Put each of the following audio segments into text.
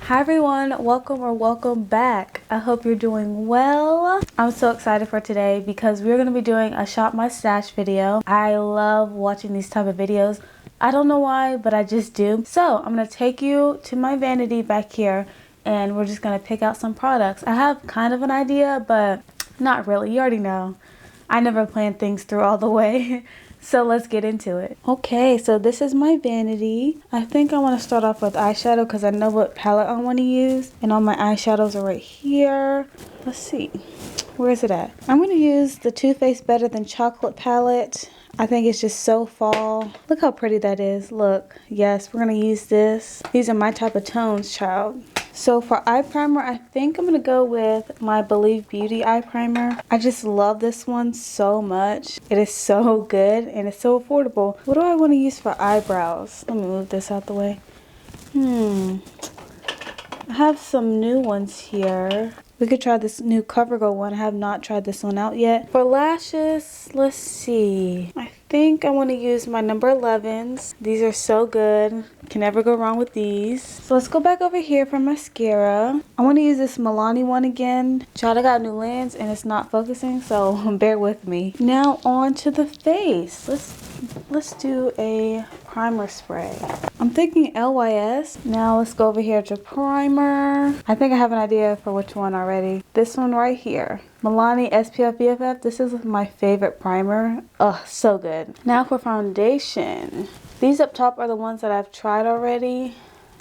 Hi everyone, welcome back. I hope you're doing well. I'm so excited for today because we're going to be doing a shop my stash video. I love watching these type of videos. I don't know why, but I just do. So I'm going to take you to my vanity back here and we're just going to pick out some products. I have kind of an idea, but not really. You already know. I never plan things through all the way. So let's get into it. Okay, so this is my vanity. I think I want to start off with eyeshadow because I know what palette I want to use. And all my eyeshadows are right here. Let's see. Where is it at? I'm going to use the Too Faced Better Than Chocolate palette. I think it's just so fall. Look how pretty that is. Look. Yes, we're going to use this. These are my type of tones, child. So for eye primer, I think I'm going to go with my Believe Beauty eye primer. I just love this one so much. It is so good and it's so affordable. What do I want to use for eyebrows? Let me move this out the way. I have some new ones here. We could try this new Covergirl one. I have not tried this one out yet. For lashes, let's see. I think I want to use my number 11s. These are so good. Can never go wrong with these. So let's go back over here for mascara. I want to use this Milani one again. Child, I got a new lens and it's not focusing, so bear with me. Now on to the face. Let's do a primer spray. I'm thinking Lys. Now let's go over here to primer. I think I have an idea for which one already. This one right here. Milani Spf Bff. This is my favorite primer. Ugh, so good. Now for foundation. These up top are the ones that I've tried already.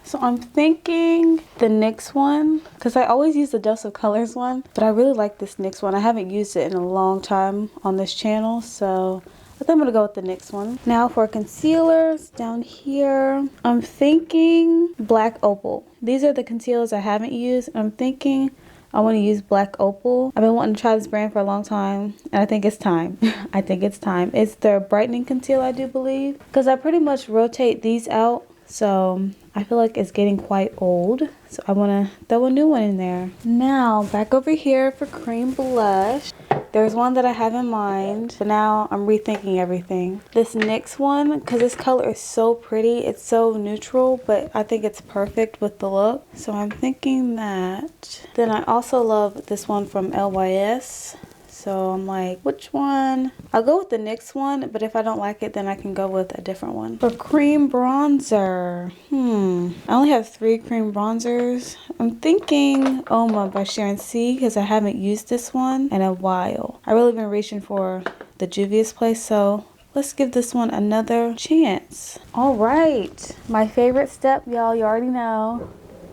So I'm thinking the NYX one, because I always use the Dose of Colors one, but I really like this NYX one. I haven't used it in a long time on this channel, so I think I'm going to go with the NYX one. Now for concealers, down here, I'm thinking Black Opal. These are the concealers I haven't used. I'm thinking I want to use Black Opal. I've been wanting to try this brand for a long time, and I think it's time. I think it's time. It's their brightening concealer, I do believe, because I pretty much rotate these out, so I feel like it's getting quite old. So I want to throw a new one in there. Now, back over here for cream blush. There's one that I have in mind, but now I'm rethinking everything. This NYX one, because this color is so pretty. It's so neutral, but I think it's perfect with the look. So I'm thinking that. Then I also love this one from Lys. So I'm like, which one? I'll go with the NYX one, but if I don't like it, then I can go with a different one. For cream bronzer, I only have 3 cream bronzers. I'm thinking Uoma by Sharon C, because I haven't used this one in a while. I've really been reaching for the Juvia's Place, so let's give this one another chance. All right, my favorite step, y'all, you already know.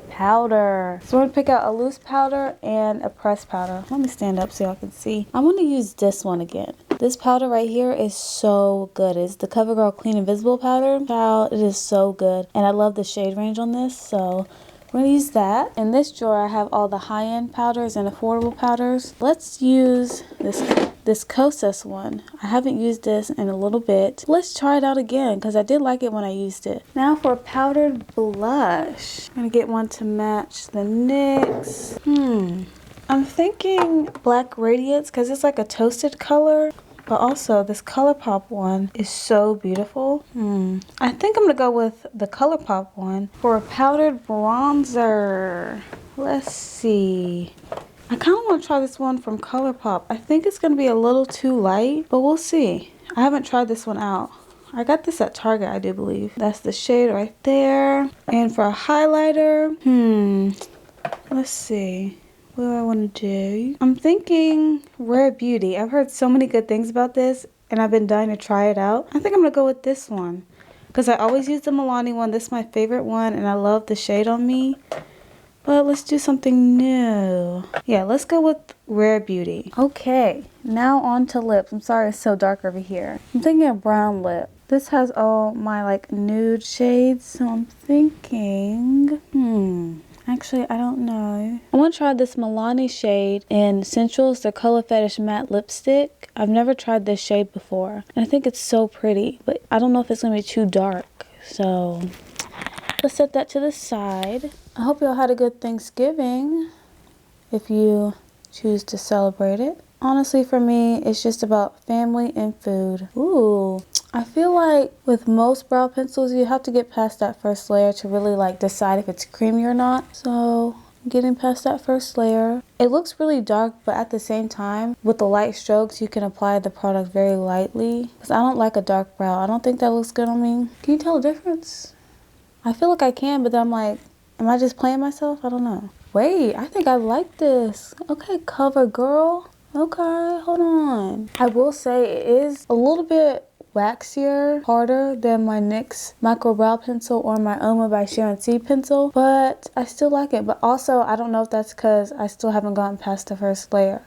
Powder. So I'm going to pick out a loose powder and a pressed powder. Let me stand up so y'all can see. I'm going to use this one again. This powder right here is so good. It's the Covergirl Clean Invisible powder. Child, it is so good. And I love the shade range on this, so we're going to use that. In this drawer, I have all the high-end powders and affordable powders. Let's use this Kosas one. I haven't used this in a little bit. Let's try it out again because I did like it when I used it. Now for powdered blush. I'm going to get one to match the NYX. I'm thinking Black Radiance because it's like a toasted color. But also, this Colourpop one is so beautiful. I think I'm going to go with the Colourpop one for a powdered bronzer. Let's see. I kind of want to try this one from Colourpop. I think it's going to be a little too light, but we'll see. I haven't tried this one out. I got this at Target, I do believe. That's the shade right there. And for a highlighter, let's see. What do I want to do? I'm thinking Rare Beauty. I've heard so many good things about this, and I've been dying to try it out. I think I'm going to go with this one, because I always use the Milani one. This is my favorite one, and I love the shade on me. But let's do something new. Yeah, let's go with Rare Beauty. Okay, now on to lips. I'm sorry it's so dark over here. I'm thinking a brown lip. This has all my like nude shades, so I'm thinking, actually, I don't know. I want to try this Milani shade in Sensual. It's their Color Fetish Matte Lipstick. I've never tried this shade before, and I think it's so pretty, but I don't know if it's going to be too dark. So let's set that to the side. I hope y'all had a good Thanksgiving, if you choose to celebrate it. Honestly, for me, it's just about family and food. Ooh, I feel like with most brow pencils, you have to get past that first layer to really like decide if it's creamy or not. So getting past that first layer. It looks really dark, but at the same time, with the light strokes, you can apply the product very lightly. Because I don't like a dark brow. I don't think that looks good on me. Can you tell the difference? I feel like I can, but then I'm like, am I just playing myself? I don't know. Wait, I think I like this. Okay, Covergirl. Okay, hold on. I will say it is a little bit waxier, harder than my NYX micro brow pencil or my Uoma by Sharon C pencil, but I still like it. But also, I don't know if that's because I still haven't gotten past the first layer.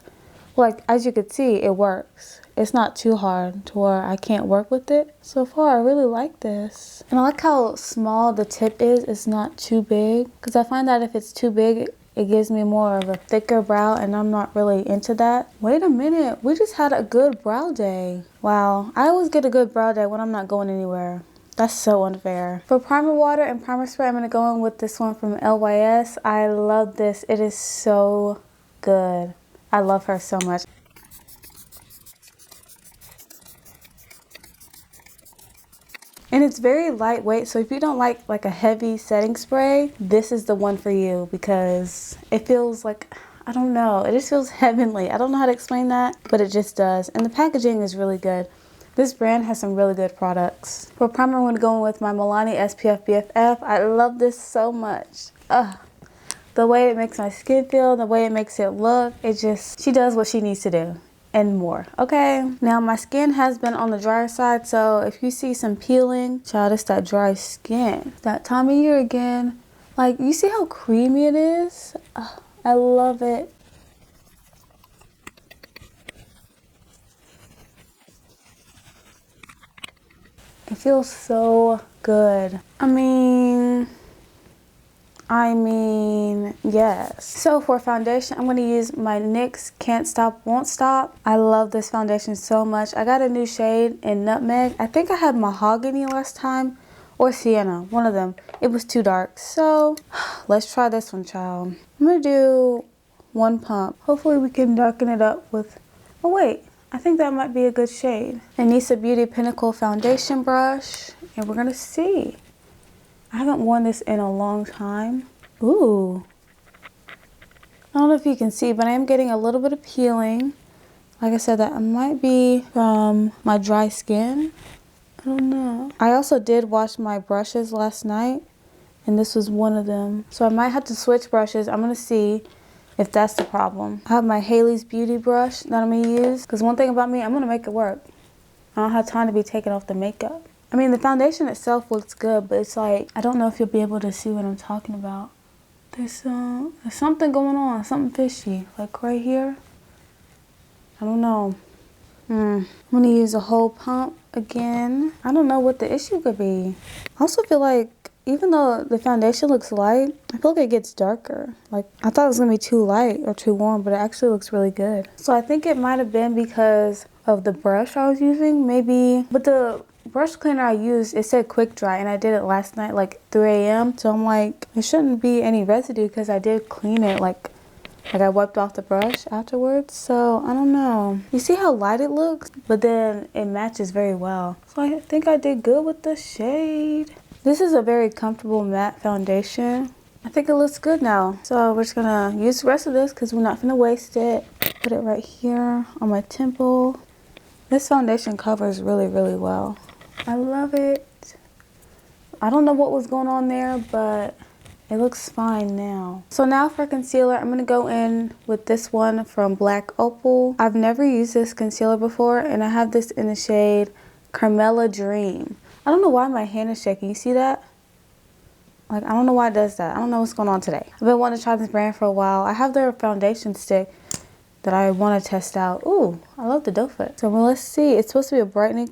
Like, as you can see, it works. It's not too hard to where I can't work with it. So far, I really like this. And I like how small the tip is. It's not too big. Because I find that if it's too big, it gives me more of a thicker brow, and I'm not really into that. Wait a minute, we just had a good brow day. Wow, I always get a good brow day when I'm not going anywhere. That's so unfair. For primer water and primer spray, I'm going to go in with this one from Lys. I love this. It is so good. I love her so much. And it's very lightweight, so if you don't like a heavy setting spray, this is the one for you because it feels like, I don't know, it just feels heavenly. I don't know how to explain that, but it just does. And the packaging is really good. This brand has some really good products. For primer, I'm going to go in with my Milani Spf Bff. I love this so much. The way it makes my skin feel, the way it makes it look, she does what she needs to do. And more. Okay, now my skin has been on the drier side, so if you see some peeling, child, it's that dry skin. That time of year again. Like, you see how creamy it is? I love it. It feels so good. I mean, yes. So for foundation, I'm going to use my NYX Can't Stop, Won't Stop. I love this foundation so much. I got a new shade in Nutmeg. I think I had Mahogany last time, or Sienna, one of them. It was too dark. So let's try this one, child. I'm going to do one pump. Hopefully we can darken it up with, oh wait, I think that might be a good shade. Anissa Beauty Pinnacle Foundation Brush, and we're going to see. I haven't worn this in a long time. Ooh. I don't know if you can see, but I am getting a little bit of peeling. Like I said, that might be from my dry skin. I don't know. I also did wash my brushes last night, and this was one of them. So I might have to switch brushes. I'm going to see if that's the problem. I have my Hailey's Beauty brush that I'm going to use. Because one thing about me, I'm going to make it work. I don't have time to be taking off the makeup. I mean, the foundation itself looks good, but it's like, I don't know if you'll be able to see what I'm talking about. There's something going on, something fishy. Like right here. I don't know. I'm going to use a whole pump again. I don't know what the issue could be. I also feel like, even though the foundation looks light, I feel like it gets darker. Like, I thought it was going to be too light or too warm, but it actually looks really good. So I think it might have been because of the brush I was using, maybe. But the brush cleaner I used, it said quick dry, and I did it last night like 3 a.m. So I'm like, there shouldn't be any residue because I did clean it like I wiped off the brush afterwards. So I don't know. You see how light it looks, but then it matches very well. So I think I did good with the shade. This is a very comfortable matte foundation. I think it looks good now. So we're just gonna use the rest of this because we're not gonna waste it. Put it right here on my temple. This foundation covers really, really well. I love it. I don't know what was going on there, but it looks fine now. So now for concealer, I'm going to go in with this one from Black Opal. I've never used this concealer before, and I have this in the shade Carmela Dream. I don't know why my hand is shaking. You see that? Like, I don't know why it does that. I don't know what's going on today. I've been wanting to try this brand for a while. I have their foundation stick that I want to test out. Ooh, I love the doe foot. So well, let's see. It's supposed to be a brightening.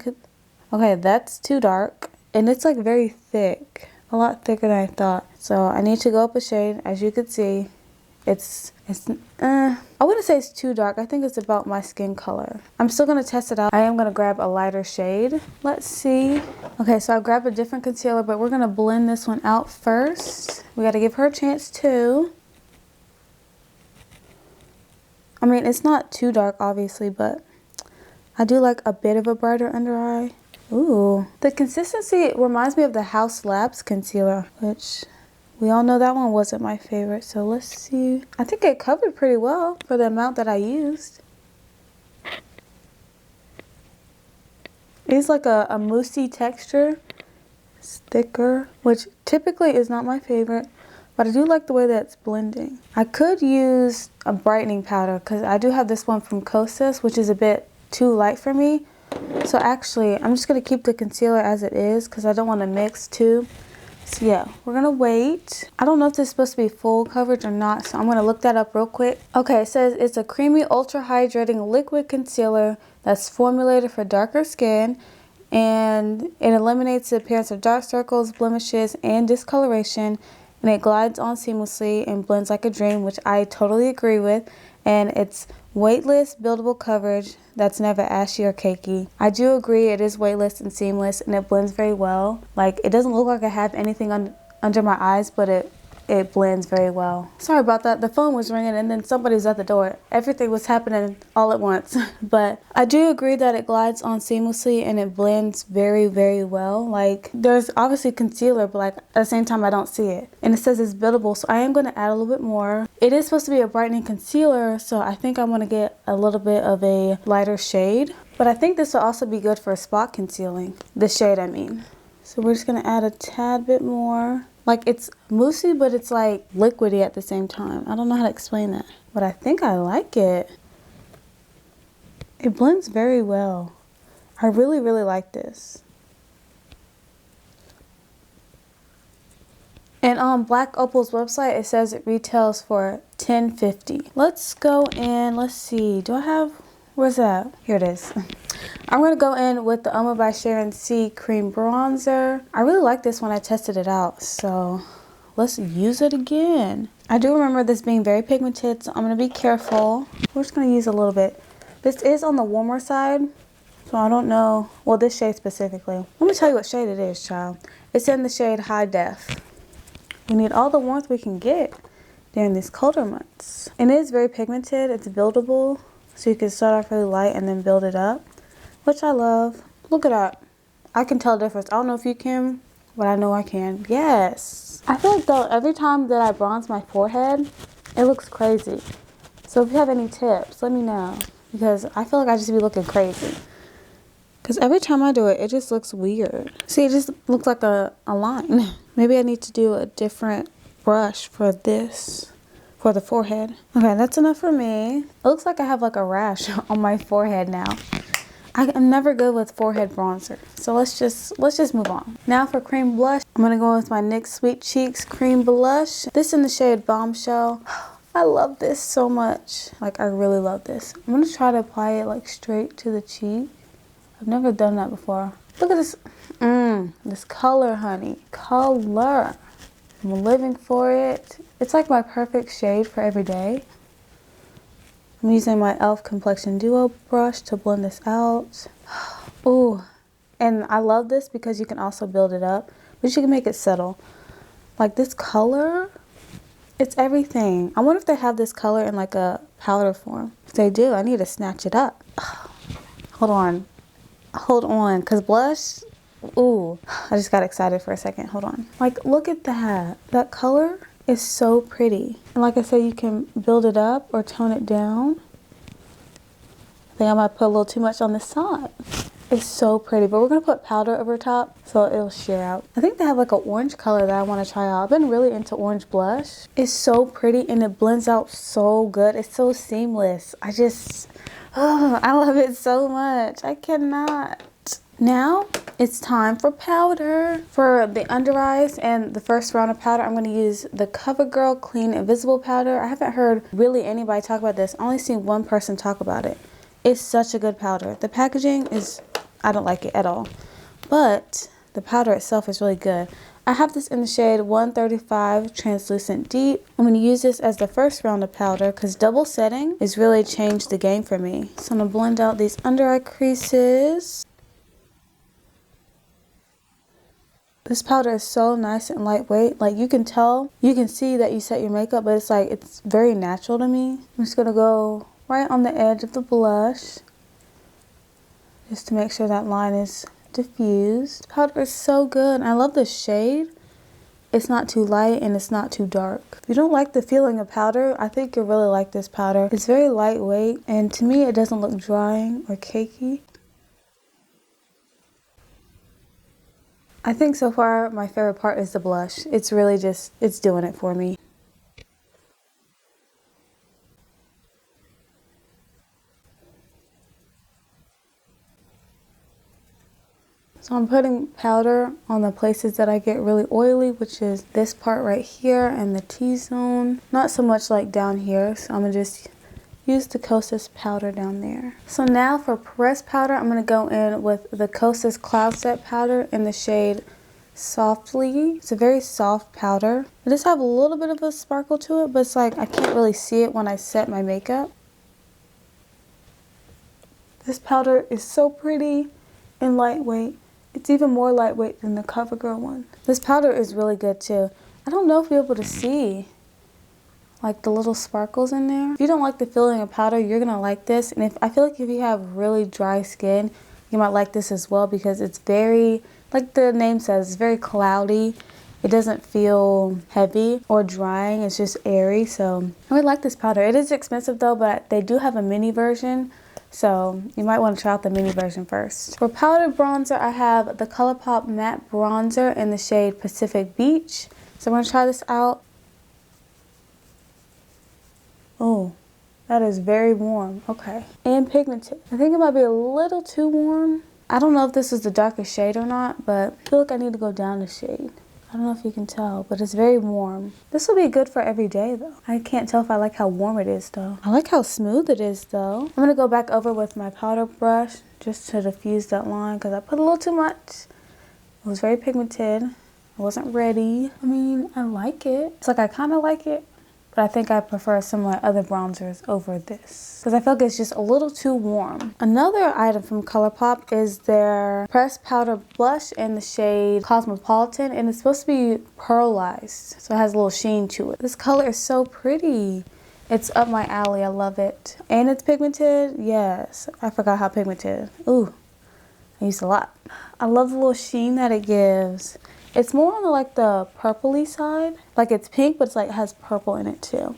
Okay, that's too dark. And it's like very thick. A lot thicker than I thought. So I need to go up a shade. As you can see, I wouldn't say it's too dark. I think it's about my skin color. I'm still going to test it out. I am going to grab a lighter shade. Let's see. Okay, so I grabbed a different concealer, but we're going to blend this one out first. We got to give her a chance too. I mean, it's not too dark, obviously, but I do like a bit of a brighter under eye. Ooh, the consistency reminds me of the House Labs concealer, which we all know that one wasn't my favorite. So let's see. I think it covered pretty well for the amount that I used. It's like a moussey texture. It's thicker, which typically is not my favorite, but I do like the way that it's blending. I could use a brightening powder because I do have this one from Kosas, which is a bit too light for me. So actually, I'm just going to keep the concealer as it is because I don't want to mix too. So yeah, we're going to wait. I don't know if this is supposed to be full coverage or not, so I'm going to look that up real quick. Okay, it says it's a creamy, ultra hydrating liquid concealer that's formulated for darker skin, and it eliminates the appearance of dark circles, blemishes, and discoloration, and it glides on seamlessly and blends like a dream, which I totally agree with. And it's weightless, buildable coverage that's never ashy or cakey. I do agree, it is weightless and seamless, and it blends very well. Like, it doesn't look like I have anything under my eyes, but it blends very well. Sorry about that. The phone was ringing and then somebody's at the door. Everything was happening all at once. But I do agree that it glides on seamlessly and it blends very, very well. Like, there's obviously concealer, but like at the same time I don't see it. And it says it's buildable, so I am going to add a little bit more. It is supposed to be a brightening concealer, so I think I'm going to get a little bit of a lighter shade. But I think this will also be good for spot concealing. The shade, I mean. So we're just going to add a tad bit more. Like, it's moussey, but it's like liquidy at the same time. I don't know how to explain that, but I think I like it. It blends very well. I really, really like this. And on Black Opal's website, it says it retails for $10.50. Let's go in, let's see, do I have, where's that? Here it is. I'm going to go in with the Uoma by Sharon C Cream Bronzer. I really like this when I tested it out, so let's use it again. I do remember this being very pigmented, so I'm going to be careful. We're just going to use a little bit. This is on the warmer side, so I don't know. Well, this shade specifically. Let me tell you what shade it is, child. It's in the shade High Def. We need all the warmth we can get during these colder months. And it is very pigmented. It's buildable, so you can start off really light and then build it up, which I love. Look at that. I can tell the difference. I don't know if you can, but I know I can. Yes. I feel like though every time that I bronze my forehead, it looks crazy. So if you have any tips, let me know. Because I feel like I just be looking crazy. Because every time I do it, it just looks weird. See, it just looks like a line. Maybe I need to do a different brush for this, for the forehead. Okay, that's enough for me. It looks like I have like a rash on my forehead now. I'm never good with forehead bronzer, so let's just move on. Now for cream blush, I'm gonna go with my NYX Sweet Cheeks cream blush. This in the shade Bombshell. I love this so much. Like, I really love this. I'm gonna try to apply it like straight to the cheek. I've never done that before. Look at this. This color, honey. Color. I'm living for it. It's like my perfect shade for every day. I'm using my e.l.f. Complexion Duo Brush to blend this out. Ooh, and I love this because you can also build it up, but you can make it settle. Like, this color, it's everything. I wonder if they have this color in like a powder form. If they do, I need to snatch it up. Hold on, because blush, ooh, I just got excited for a second. Hold on. Like, look at that. That color is so pretty. And like I said, you can build it up or tone it down. I think I might put a little too much on this side. It's so pretty, but we're gonna put powder over top so it'll sheer out. I think they have like an orange color that I want to try out. I've been really into orange blush. It's so pretty and it blends out so good. It's so seamless. I love it so much. I cannot. Now it's time for powder. For the under eyes and the first round of powder, I'm going to use the Covergirl Clean Invisible Powder. I haven't heard really anybody talk about this. I only seen one person talk about it. It's such a good powder. The packaging is, I don't like it at all, but the powder itself is really good. I have this in the shade 135 Translucent Deep. I'm going to use this as the first round of powder because double setting has really changed the game for me. So I'm going to blend out these under eye creases. This powder is so nice and lightweight. Like, you can tell, you can see that you set your makeup, but it's like, it's very natural to me. I'm just going to go right on the edge of the blush just to make sure that line is diffused. This powder is so good. I love the shade. It's not too light and it's not too dark. If you don't like the feeling of powder, I think you'll really like this powder. It's very lightweight and to me it doesn't look drying or cakey. I think so far my favorite part is the blush. It's really just, it's doing it for me. So I'm putting powder on the places that I get really oily, which is this part right here and the T-zone. Not so much like down here, so I'm gonna just use the Kosas powder down there. So now for pressed powder, I'm gonna go in with the Kosas Cloud Set powder in the shade Softly. It's a very soft powder. It does have a little bit of a sparkle to it, but it's like I can't really see it when I set my makeup. This powder is so pretty and lightweight. It's even more lightweight than the Covergirl one. This powder is really good too. I don't know if you'll be able to see like the little sparkles in there. If you don't like the feeling of powder, you're gonna like this. And I feel like if you have really dry skin, you might like this as well because it's very, like the name says, it's very cloudy. It doesn't feel heavy or drying, it's just airy. So I really like this powder. It is expensive though, but they do have a mini version. So you might want to try out the mini version first. For powder bronzer, I have the Colourpop Matte Bronzer in the shade Pacific Beach. So I'm going to try this out. Oh, that is very warm. Okay. And pigmented. I think it might be a little too warm. I don't know if this is the darkest shade or not, but I feel like I need to go down a shade. I don't know if you can tell, but it's very warm. This will be good for every day though. I can't tell if I like how warm it is though. I like how smooth it is though. I'm gonna go back over with my powder brush just to diffuse that line because I put a little too much. It was very pigmented. I wasn't ready. I mean, I like it. It's like I kind of like it, but I think I prefer some of my other bronzers over this because I feel like it's just a little too warm. Another item from Colourpop is their pressed powder blush in the shade Cosmopolitan, and it's supposed to be pearlized, so it has a little sheen to it. This color is so pretty. It's up my alley. I love it. And it's pigmented. Yes, I forgot how pigmented. Ooh, I used a lot. I love the little sheen that it gives. It's more on the, like the purpley side. Like it's pink, but it's like it has purple in it too.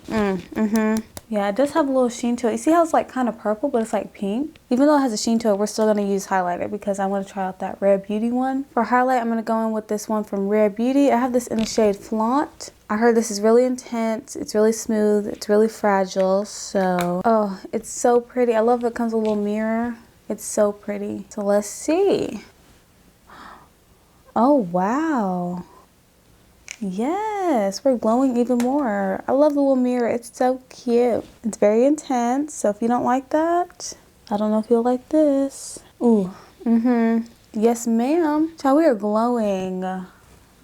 Yeah, it does have a little sheen to it. You see how it's like kind of purple, but it's like pink? Even though it has a sheen to it, we're still gonna use highlighter because I want to try out that Rare Beauty one. For highlight, I'm gonna go in with this one from Rare Beauty. I have this in the shade Flaunt. I heard this is really intense. It's really smooth. It's really fragile. So, oh, it's so pretty. I love it comes with a little mirror. It's so pretty. So let's see. Oh, wow. Yes, we're glowing even more. I love the little mirror. It's so cute. It's very intense. So if you don't like that, I don't know if you'll like this. Ooh, yes, ma'am. Child, we are glowing.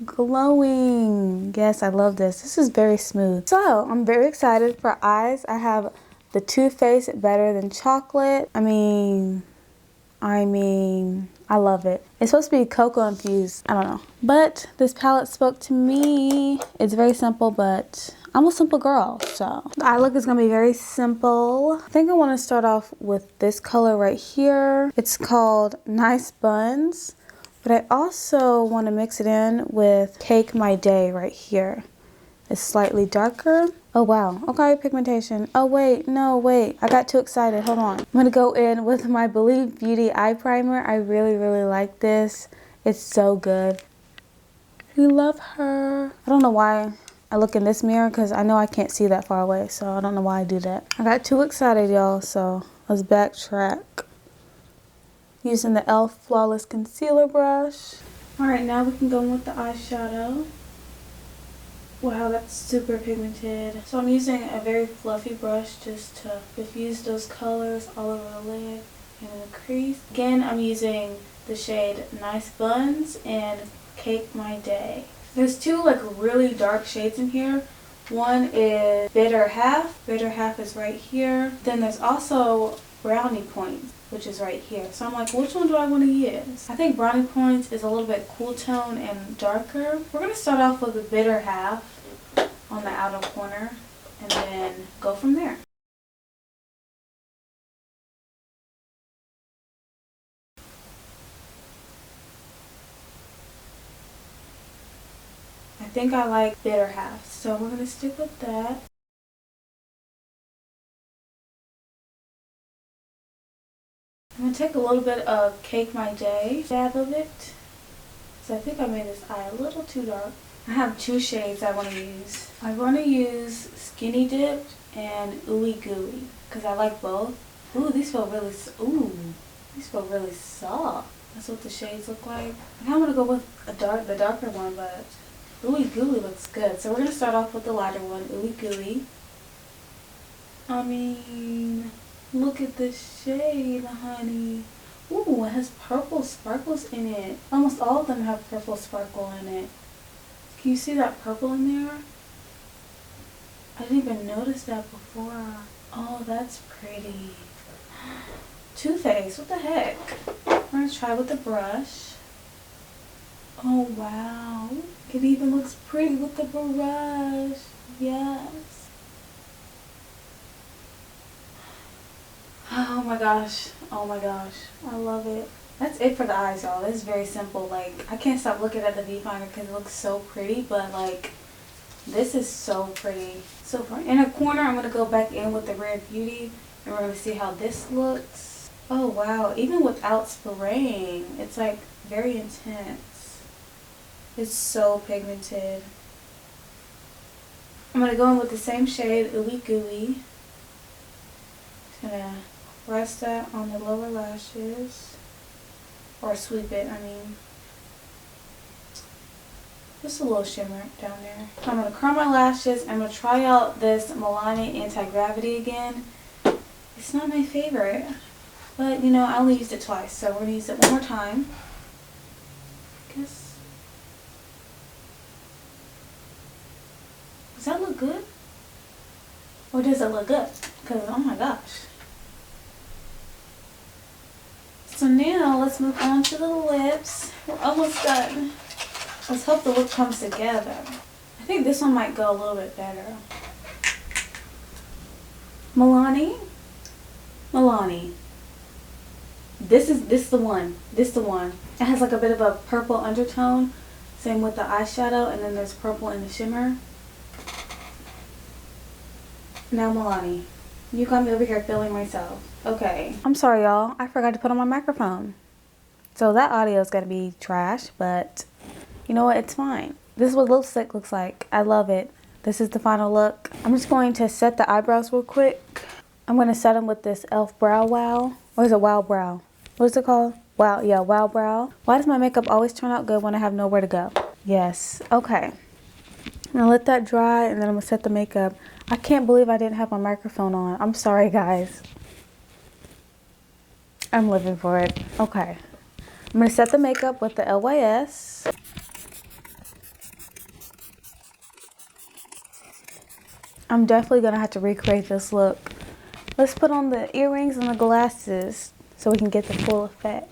Glowing. Yes, I love this. This is very smooth. So I'm very excited for eyes. I have the Too Faced Better Than Chocolate. I mean, I love it. It's supposed to be cocoa infused. I don't know. But this palette spoke to me. It's very simple, but I'm a simple girl, so. The eye look is gonna be very simple. I think I wanna start off with this color right here. It's called Nice Buns, but I also wanna mix it in with Cake My Day right here. It's slightly darker. Oh wow, okay, pigmentation. Oh wait, no, wait, I got too excited, hold on. I'm gonna go in with my Believe Beauty eye primer. I really, really like this. It's so good. We love her. I don't know why I look in this mirror because I know I can't see that far away, so I don't know why I do that. I got too excited, y'all, so let's backtrack. Using the e.l.f. Flawless Concealer Brush. All right, now we can go in with the eyeshadow. Wow, that's super pigmented. So I'm using a very fluffy brush just to diffuse those colors all over the lid and in the crease. Again, I'm using the shade Nice Buns and Cake My Day. There's two like really dark shades in here. One is Bitter Half. Bitter Half is right here. Then there's also Brownie Points, which is right here. So I'm like, which one do I want to use? I think Brownie Points is a little bit cool tone and darker. We're going to start off with the Bitter Half on the outer corner and then go from there. think I like bitter half, so we're gonna stick with that. I'm gonna take a little bit of Cake My Day, dab of it. So I think I made this eye a little too dark. I have two shades I want to use. I want to use Skinny Dipped and Ooey Gooey because I like both. Ooh, these feel really soft. That's what the shades look like. I kind of want to go with the darker one, but Ooey Gooey looks good. So we're gonna start off with the lighter one, Ooey Gooey. I mean, look at this shade, honey. Ooh, it has purple sparkles in it. Almost all of them have purple sparkle in it. Can you see that purple in there? I didn't even notice that before. Oh, that's pretty. Too Faced, what the heck? We're gonna try with the brush. Oh, wow. It even looks pretty with the brush. Yes. Oh my gosh, oh my gosh, I love it. That's it for the eyes, y'all. It's very simple. Like, I can't stop looking at the viewfinder because it looks so pretty, but like, this is so pretty. So for inner corner, I'm going to go back in with the Rare Beauty, and we're going to see how this looks. Oh wow, even without spraying, it's like very intense. It's so pigmented. I'm going to go in with the same shade, Ooey Gooey. Just going to rest that on the lower lashes, or sweep it, I mean. Just a little shimmer down there. I'm going to curl my lashes. I'm going to try out this Milani Anti-Gravity again. It's not my favorite, but you know, I only used it twice, so we're going to use it one more time. Does that look good? Or does it look good? Because, oh my gosh. So now let's move on to the lips. We're almost done. Let's hope the look comes together. I think this one might go a little bit better. Milani. This is the one. This the one. It has like a bit of a purple undertone. Same with the eyeshadow, and then there's purple in the shimmer. Now Milani. You got me over here feeling myself. Okay. I'm sorry, y'all. I forgot to put on my microphone. So that audio is going to be trash, but you know what? It's fine. This is what lipstick looks like. I love it. This is the final look. I'm just going to set the eyebrows real quick. I'm going to set them with this e.l.f. Brow Wow. Or is it Wow Brow? What is it called? Wow, yeah, Wow Brow. Why does my makeup always turn out good when I have nowhere to go? Yes. Okay. I'm going to let that dry, and then I'm going to set the makeup. I can't believe I didn't have my microphone on. I'm sorry, guys. I'm living for it. Okay. I'm going to set the makeup with the LYS. I'm definitely going to have to recreate this look. Let's put on the earrings and the glasses so we can get the full effect.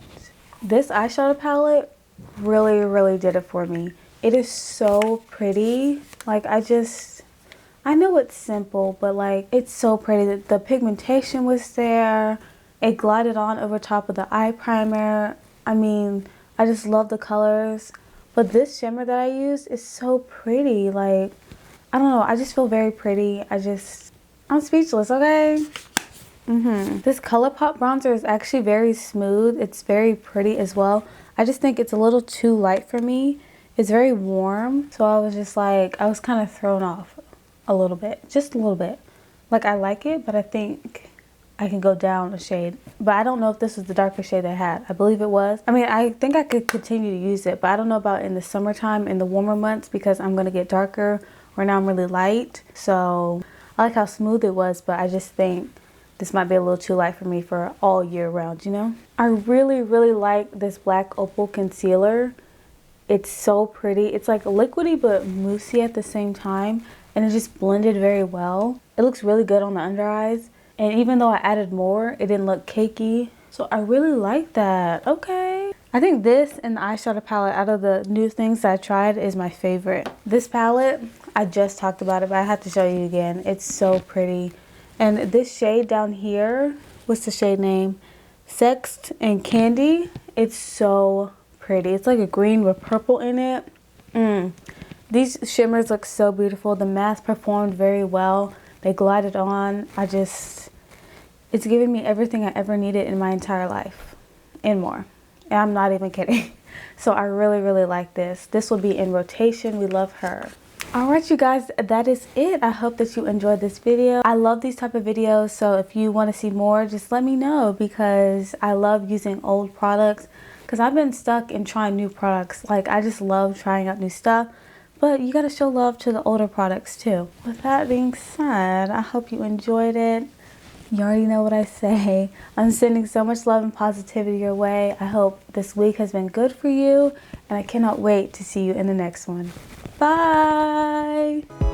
This eyeshadow palette really did it for me. It is so pretty. Like, I know it's simple, but like, it's so pretty. The pigmentation was there. It glided on over top of the eye primer. I mean, I just love the colors. But this shimmer that I used is so pretty. Like, I don't know. I just feel very pretty. I'm speechless, okay? This Colourpop bronzer is actually very smooth. It's very pretty as well. I just think it's a little too light for me. It's very warm. So I was just like, I was kind of thrown off a little bit. Just a little bit. Like, I like it, but I think I can go down a shade. But I don't know if this was the darker shade I had. I believe it was. I mean, I think I could continue to use it, but I don't know about in the summertime, in the warmer months, because I'm going to get darker. Right now I'm really light. So I like how smooth it was, but I just think this might be a little too light for me for all year round, you know? I really like this black Opl concealer. It's so pretty. It's like liquidy but moussey at the same time, and it just blended very well. It looks really good on the under eyes, and even though I added more, it didn't look cakey. So I really like that. Okay. I think this and the eyeshadow palette out of the new things that I tried is my favorite. This palette, I just talked about it, but I have to show you again. It's so pretty. And this shade down here, what's the shade name? Sext and Candy. It's so pretty. It's like a green with purple in it. These shimmers look so beautiful. The mask performed very well. They glided on. It's giving me everything I ever needed in my entire life and more. And I'm not even kidding. So I really, really like this. This will be in rotation. We love her. Alright you guys, that is it. I hope that you enjoyed this video. I love these type of videos, so if you want to see more, just let me know, because I love using old products, because I've been stuck in trying new products. Like, I just love trying out new stuff, but you gotta show love to the older products too. With that being said, I hope you enjoyed it. You already know what I say. I'm sending so much love and positivity your way. I hope this week has been good for you, and I cannot wait to see you in the next one. Bye!